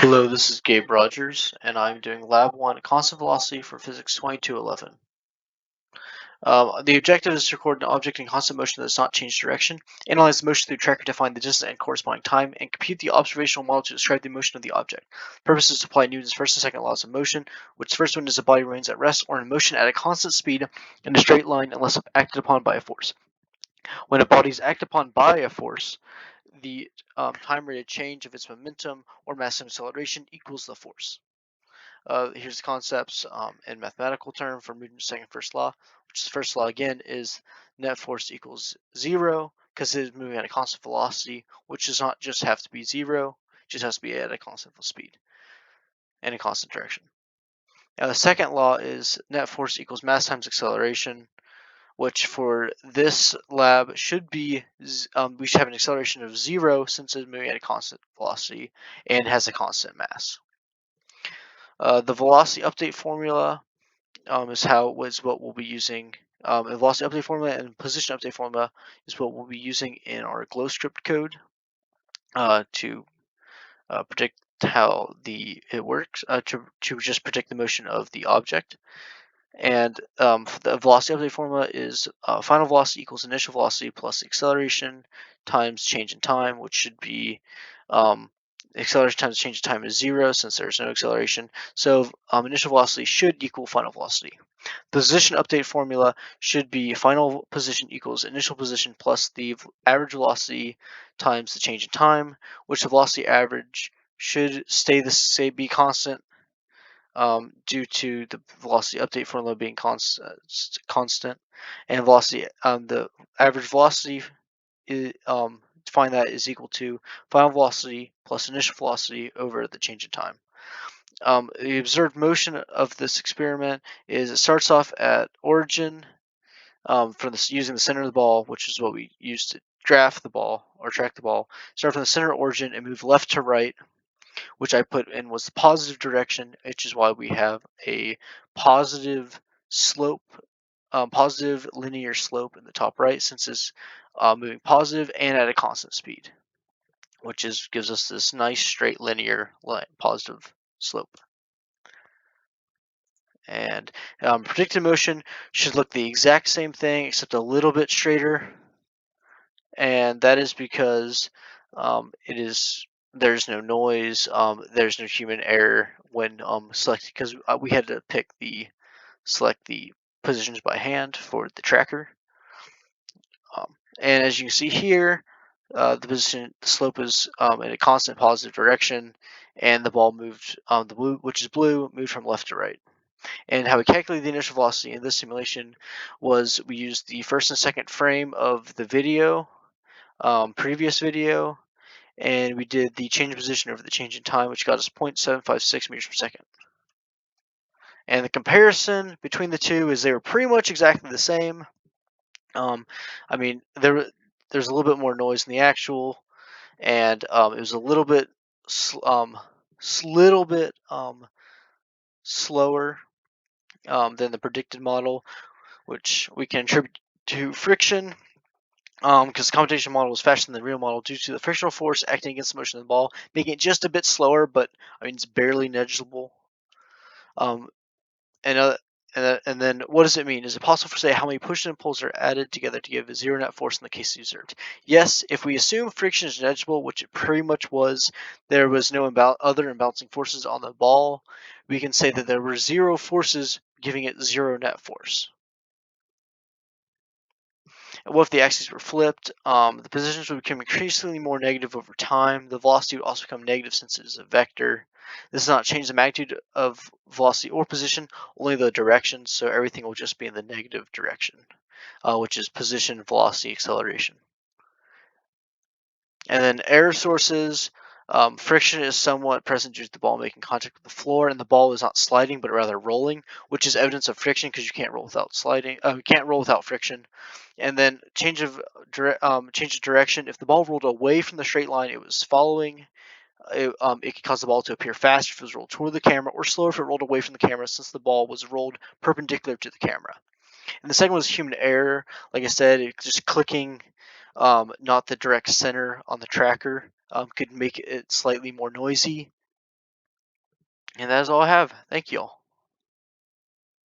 Hello, this is Gabe Rogers, and I'm doing Lab 1 Constant Velocity for Physics 2211. The objective is to record an object in constant motion that does not change direction, analyze the motion through tracker to find the distance and corresponding time, and compute the observational model to describe the motion of the object. The purpose is to apply Newton's first and second laws of motion, which the first one is a body remains at rest or in motion at a constant speed in a straight line unless acted upon by a force. When a body is acted upon by a force, the time rate of change of its momentum or mass and acceleration equals the force. Here's the concepts in mathematical term for Newton's second first law, which is first law again is net force equals zero because it is moving at a constant velocity, which does not just have to be zero, it just has to be at a constant speed and a constant direction. Now the second law is net force equals mass times acceleration, which for this lab should be, we should have an acceleration of zero since it's moving at a constant velocity and has a constant mass. The velocity update formula is what we'll be using. The velocity update formula and position update formula is what we'll be using in our glowScript code to predict how it works, to just predict the motion of the object. And the velocity update formula is final velocity equals initial velocity plus acceleration times change in time, which should be acceleration times change in time is zero since there's no acceleration. So initial velocity should equal final velocity. Position update formula should be final position equals initial position plus the average velocity times the change in time, which the velocity average should be constant due to the velocity update formula being constant, and velocity the average velocity is, find that is equal to final velocity plus initial velocity over the change in time. The observed motion of this experiment is it starts off at origin using the center of the ball, which is what we use to draft the ball or track the ball. Start from the center of origin and move left to right, which I put in was the positive direction, which is why we have a positive slope, positive linear slope in the top right, since it's moving positive and at a constant speed, which gives us this nice straight linear line, positive slope. And predicted motion should look the exact same thing except a little bit straighter, and that is because there's no noise, there's no human error when selecting, because we had to select the positions by hand for the tracker. And as you can see here, the slope is in a constant positive direction, and the ball moved, the blue, which is blue, moved from left to right. And how we calculated the initial velocity in this simulation was we used the first and second frame of the video, previous video, and we did the change in position over the change in time, which got us 0.756 meters per second. And the comparison between the two is they were pretty much exactly the same. I mean, there's a little bit more noise in the actual, and it was a little bit slower than the predicted model, which we can attribute to friction, because the computation model was faster than the real model due to the frictional force acting against the motion of the ball, making it just a bit slower, but I mean it's barely negligible. And then what does it mean? Is it possible to say how many pushes and pulls are added together to give a zero net force in the case observed? Yes, if we assume friction is negligible, which it pretty much was, there was no other imbalancing forces on the ball, we can say that there were zero forces giving it zero net force. What if the axes were flipped? The positions would become increasingly more negative over time. The velocity would also become negative since it is a vector. This does not change the magnitude of velocity or position, only the direction, so everything will just be in the negative direction, which is position, velocity, acceleration. And then error sources. Friction is somewhat present due to the ball making contact with the floor, and the ball is not sliding but rather rolling, which is evidence of friction because you can't roll without sliding. You can't roll without friction. And then change of direction. If the ball rolled away from the straight line it was following, it could cause the ball to appear faster if it was rolled toward the camera, or slower if it rolled away from the camera, since the ball was rolled perpendicular to the camera. And the second one is human error. Like I said, it's just clicking, not the direct center on the tracker, could make it slightly more noisy. And that is all I have. Thank you all.